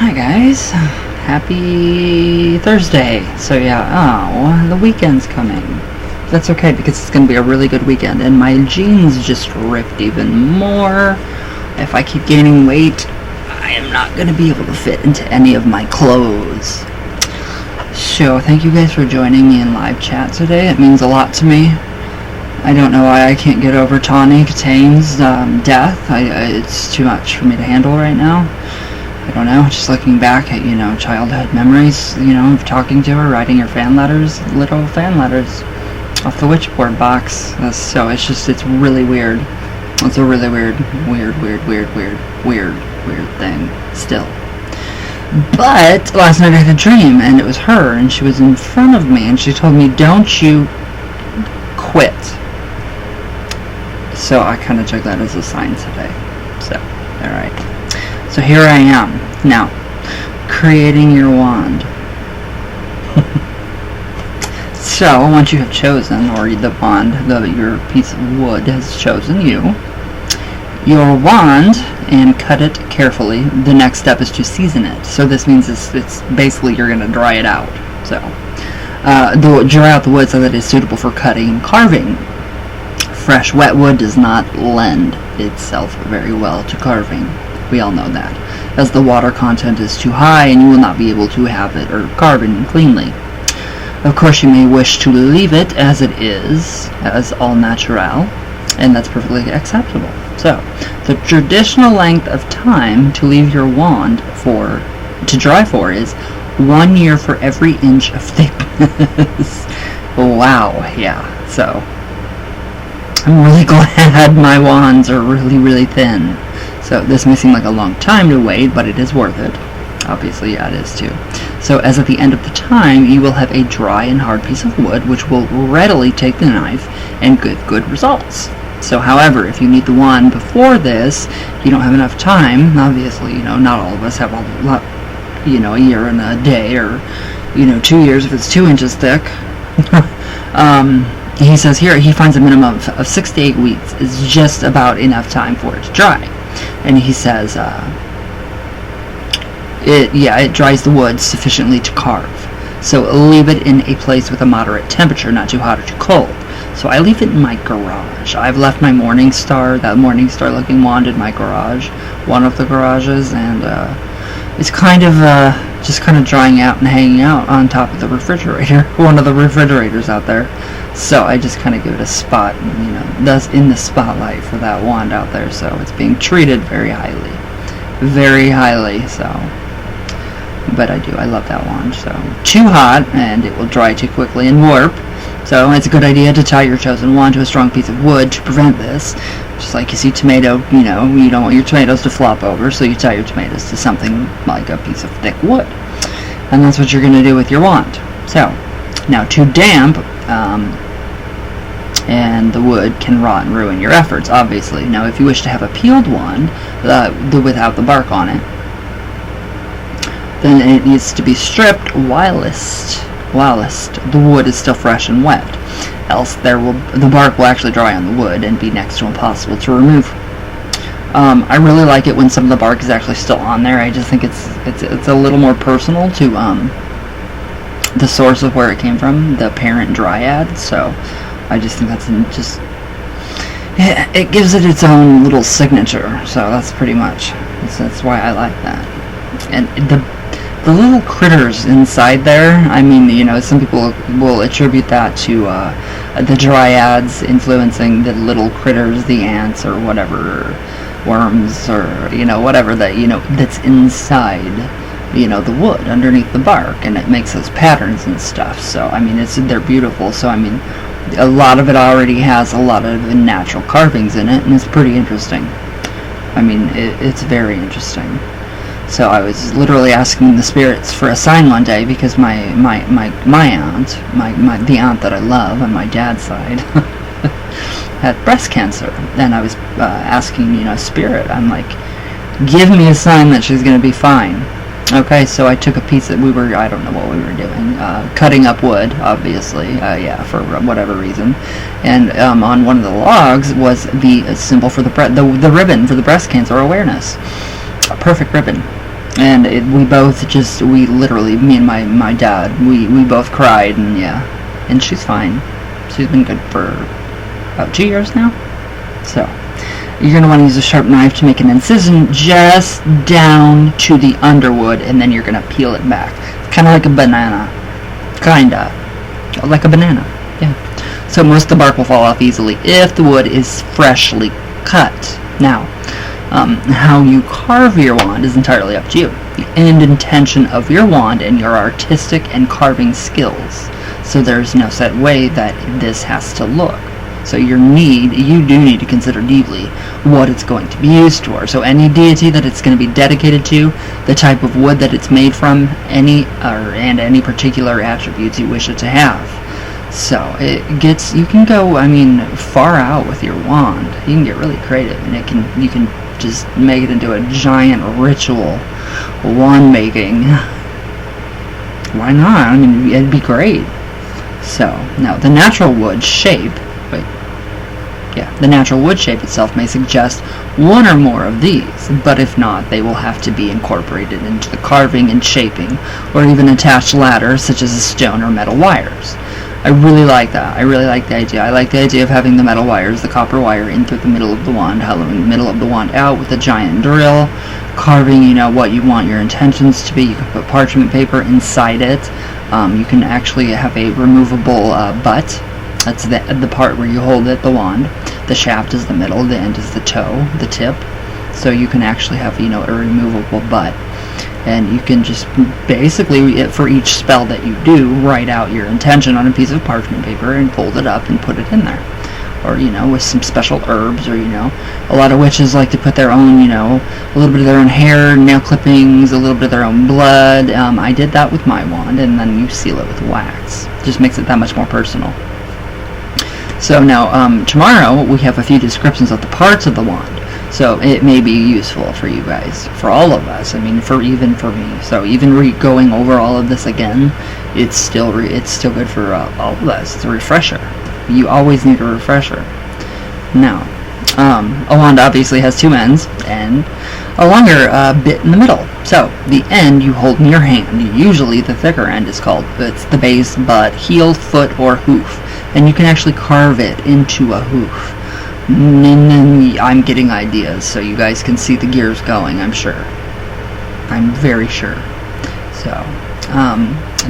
Hi guys, happy Thursday. So yeah, the weekend's coming. That's okay because it's going to be a really good weekend, and my jeans just ripped even more. If I keep gaining weight, I am not going to be able to fit into any of my clothes. So thank you guys for joining me in live chat today. It means a lot to me. I don't know why I can't get over Tawny Katane's death. It's too much for me to handle right now. I don't know, just looking back at, childhood memories, of talking to her, writing her fan letters, little fan letters off the witchboard box. So it's really weird. It's a really weird thing still. But last night I had a dream, and it was her, and she was in front of me, and she told me, "Don't you quit." So I kind of took that as a sign today. So, alright. So here I am, now, creating your wand. So, once you have chosen, or the wand, your piece of wood has chosen you, your wand, and cut it carefully. The next step is to season it. So this means it's basically you're going to dry it out. So, dry out the wood so that it's suitable for cutting and carving. Fresh, wet wood does not lend itself very well to carving. We all know that, as the water content is too high and you will not be able to have it or carve it cleanly. Of course, you may wish to leave it as it is, as all natural, and that's perfectly acceptable. So, the traditional length of time to leave your wand to dry for is 1 year for every inch of thickness. Wow, yeah, so I'm really glad my wands are really, really thin. So this may seem like a long time to wait, but it is worth it. Obviously, yeah, it is too. So as at the end of the time, you will have a dry and hard piece of wood, which will readily take the knife and give good results. So however, if you need the wand before this, you don't have enough time. Obviously, not all of us have a lot, a year and a day, or 2 years if it's 2 inches thick. He says here he finds a minimum of 6 to 8 weeks is just about enough time for it to dry. And he says it dries the wood sufficiently to carve. So leave it in a place with a moderate temperature, not too hot or too cold. So I leave it in my garage. I've left my that Morning Star looking wand in my garage, one of the garages, and it's kind of just drying out and hanging out on top of the refrigerator, one of the refrigerators out there. So I just kind of give it a spot, thus in the spotlight for that wand out there. So it's being treated very highly. So, but I love that wand. So too hot and it will dry too quickly and warp. So it's a good idea to tie your chosen wand to a strong piece of wood to prevent this. Just like you see tomato, you don't want your tomatoes to flop over, so you tie your tomatoes to something like a piece of thick wood. And that's what you're going to do with your wand. So, now too damp, and the wood can rot and ruin your efforts, obviously. Now if you wish to have a peeled wand, without the bark on it, then it needs to be stripped whilst the wood is still fresh and wet. Else the bark will actually dry on the wood and be next to impossible to remove. I really like it when some of the bark is actually still on there. I just think it's a little more personal to the source of where it came from, the parent dryad. So I just think it gives it its own little signature. So that's pretty much that's why I like that. And the little critters inside there, some people will attribute that to the dryads influencing the little critters, the ants or whatever, worms or whatever that's inside the wood underneath the bark, and it makes those patterns and stuff. So they're beautiful. So a lot of it already has a lot of natural carvings in it, and it's pretty interesting. It's very interesting. So I was literally asking the spirits for a sign one day because my aunt, the aunt that I love on my dad's side, had breast cancer, and I was asking, spirit, I'm like, give me a sign that she's going to be fine. Okay, so I took a piece that I don't know what we were doing, cutting up wood, obviously, for whatever reason, and on one of the logs was the symbol for the ribbon for the breast cancer awareness, a perfect ribbon. we both we literally, me and my dad, we both cried, and yeah, and she's fine. She's been good for about 2 years now. So you're going to want to use a sharp knife to make an incision just down to the underwood, and then you're going to peel it back. Kind of like a banana. Kinda. Like a banana. Yeah. So most of the bark will fall off easily if the wood is freshly cut. Now, how you carve your wand is entirely up to you. The end intention of your wand and your artistic and carving skills. So there's no set way that this has to look. So you do need to consider deeply what it's going to be used for. So any deity that it's going to be dedicated to, the type of wood that it's made from, and any particular attributes you wish it to have. So you can go, far out with your wand. You can get really creative, and you can just make it into a giant ritual wand making. Why not? It'd be great. So now the natural wood shape itself may suggest one or more of these, but if not, they will have to be incorporated into the carving and shaping, or even attached ladders such as stone or metal wires. I really like that. I really like the idea. I like the idea of having the metal wires, the copper wire, in through the middle of the wand, hollowing the middle of the wand out with a giant drill, carving, what you want your intentions to be. You can put parchment paper inside it. You can actually have a removable butt. That's the part where you hold it, the wand. The shaft is the middle, the end is the toe, the tip. So you can actually have, a removable butt. And you can just basically, for each spell that you do, write out your intention on a piece of parchment paper and fold it up and put it in there. Or, with some special herbs, or, a lot of witches like to put their own, a little bit of their own hair, nail clippings, a little bit of their own blood. I did that with my wand, and then you seal it with wax. Just makes it that much more personal. So now, tomorrow, we have a few descriptions of the parts of the wand. So it may be useful for you guys, for all of us. Even for me. So even going over all of this again, it's still good for all of us. It's a refresher. You always need a refresher. Now, a wand obviously has two ends and a longer bit in the middle. So the end you hold in your hand. Usually the thicker end it's the base, butt, heel, foot, or hoof, and you can actually carve it into a hoof. I'm getting ideas, so you guys can see the gears going, I'm sure. I'm very sure. So,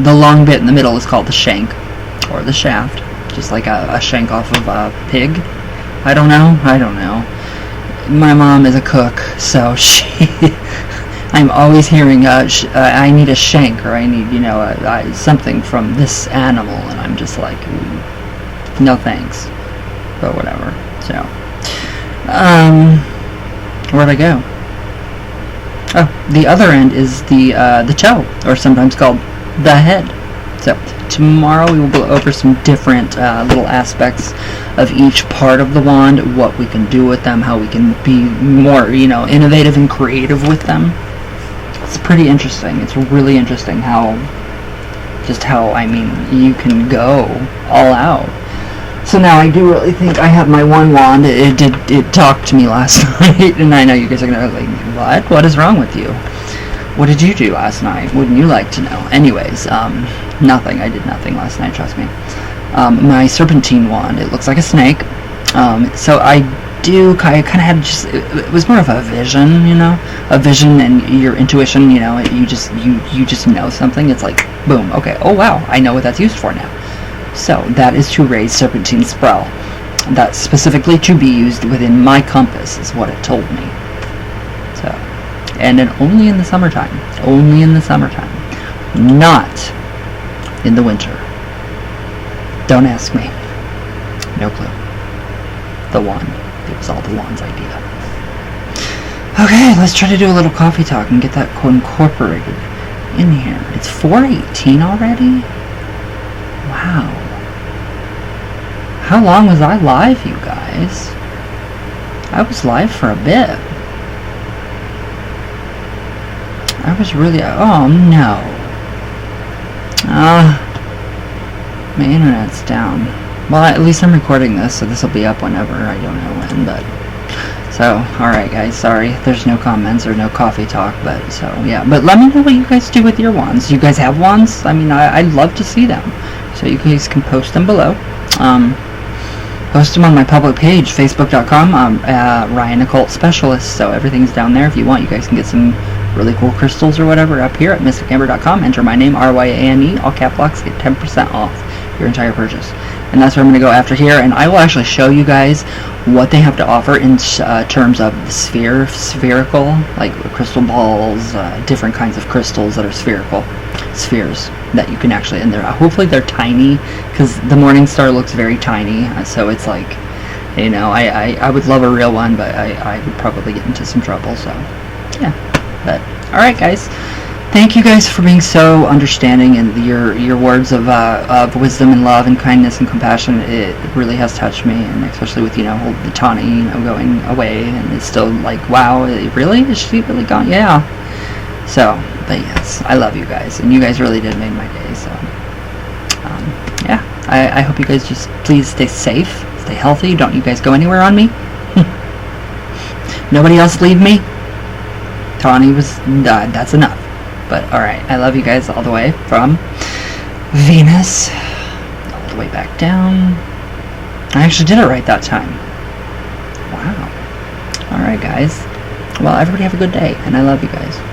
the long bit in the middle is called the shank, or the shaft, just like a shank off of a pig. I don't know. My mom is a cook, so I'm always hearing, I need a shank, or I need, something from this animal, and I'm just like, no thanks, but whatever. So, where'd I go? Oh, the other end is the toe, or sometimes called the head. So, tomorrow we will go over some different little aspects of each part of the wand, what we can do with them, how we can be more, innovative and creative with them. It's pretty interesting. It's really interesting how you can go all out. So now I do really think I have my one wand. It talked to me last night, and I know you guys are gonna be like, what? What is wrong with you? What did you do last night? Wouldn't you like to know? Anyways, nothing. I did nothing last night, trust me. My serpentine wand, it looks like a snake. So I kind of had it was more of a vision, a vision and your intuition, you just know something. It's like, boom, okay, oh wow, I know what that's used for now. So that is to raise serpentine spell. That's specifically to be used within my compass, is what it told me. So, and then only in the summertime. Only in the summertime. Not in the winter. Don't ask me. No clue. The wand. It was all the wand's idea. Okay, let's try to do a little coffee talk and get that incorporated in here. It's 4:18 already? Wow. How long was I live, you guys? I was live for a bit. I was really... Oh, no. My internet's down. Well, at least I'm recording this, so this will be up whenever. I don't know when, but... So, alright guys, sorry, there's no comments or no coffee talk, but so, yeah. But let me know what you guys do with your wands. You guys have wands? I mean, I'd love to see them. So you guys can post them below. Post them on my public page, facebook.com, Ryan Occult Specialist, so everything's down there if you want. You guys can get some really cool crystals or whatever up here at mysticamber.com. Enter my name, RYANE, all cap locks, get 10% off your entire purchase. And that's where I'm going to go after here, and I will actually show you guys what they have to offer in terms of the spherical, like crystal balls, different kinds of crystals that are spherical, spheres that you can actually, and hopefully they're tiny, because the Morning Star looks very tiny, so it's like, you know, I would love a real one, but I would probably get into some trouble, so, yeah. But, alright guys, thank you guys for being so understanding, and your words of wisdom and love and kindness and compassion. It really has touched me, and especially with, you know, the Tawny, you know, going away, and it's still like, wow, really? Is she really gone? Yeah. So, but yes, I love you guys, and you guys really did make my day, so, yeah, I hope you guys just please stay safe, stay healthy, don't you guys go anywhere on me. Nobody else leave me. Tawny was died, that's enough. But alright, I love you guys all the way from Venus, all the way back down. I actually did it right that time. Wow. Alright guys, well everybody have a good day, and I love you guys.